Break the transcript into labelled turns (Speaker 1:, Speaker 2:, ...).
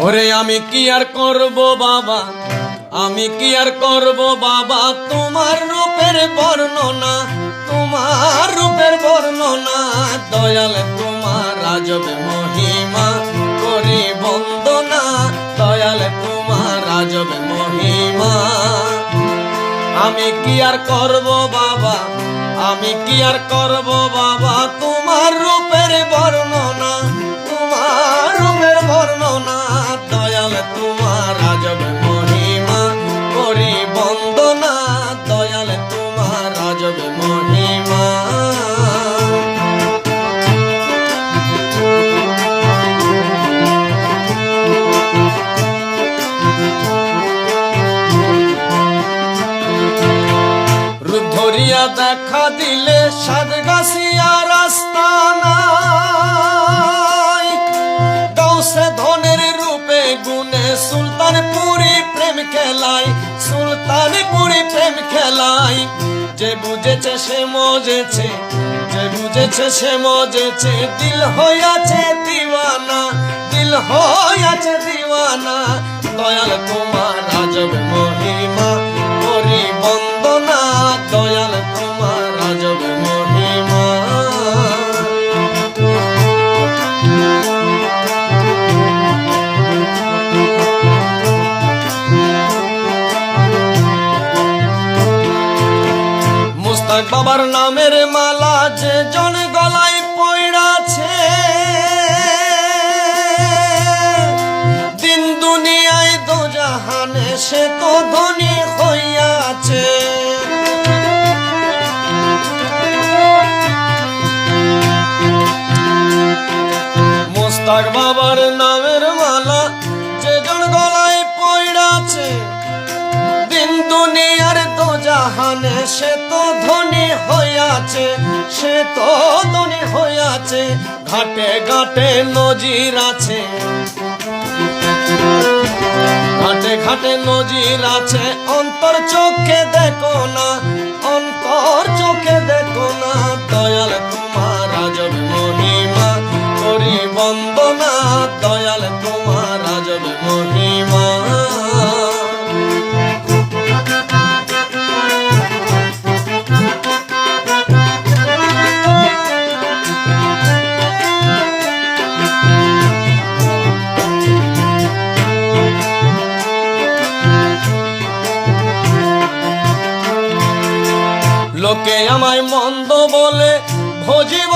Speaker 1: ওরে আমি কি আর করব বাবা, আমি কি আর করব বাবা, তোমার রূপের বর্ণনা, তোমার রূপের বর্ণনা। দয়াল তোমার আজব মহিমা করি বন্দনা, দয়াল তোমার আজব মহিমা। আমি কি আর করব বাবা, আমি কি আর করব বাবা, তোমার রূপের বর্ণনা, তোমার রূপের বর্ণনা। দয়াল তোমার আজব মহিমা করি বন্দনা, দয়াল তোমার আজব মহিমা। রূপ ধরিয়া দেখা দিলে সাতগাছিয়া রাস্তা নাই, গাউসে ধনের রূপে গুণে সুলতানপুরি প্রেম খেলাই, সুলতানপুরি প্রেম খেলাই। যে বুঝেছে সে মজেছে, যে বুঝেছে সে মজেছে, দিল হইয়াছে দিওয়ানা, দিল হইয়াছে দিওয়ানা। দয়াল তোমার আজব মহিমা করি বন্দনা, দয়াল তোমার আজব মহিমা। মুস্তাক বাবার নামের মালা যে জন গলায় পয়ড়াছে, দিন দুনিয়ায় দোজাহানে সে তো ধনী হইয়াছে। মুস্তাক বাবার নামের মালা যে জন গলায় পয়ড়াছে, দিন দুনিয়ার দোজাহানে সে তো ধনী হইয়াছে, সে তো ধনী হইয়াছে। ঘাটে ঘাটে নজির আছে, ঘাটে ঘাটে নজির আছে। অন্তর চোখে দেখো না, অন্তর চোখে দেখো না। দয়াল তোমার আজব মহিমা করি বন্দনা, দয়াল তোমার আজব মহিমা। লোকে আমায় মন্দ বলে, ভজিব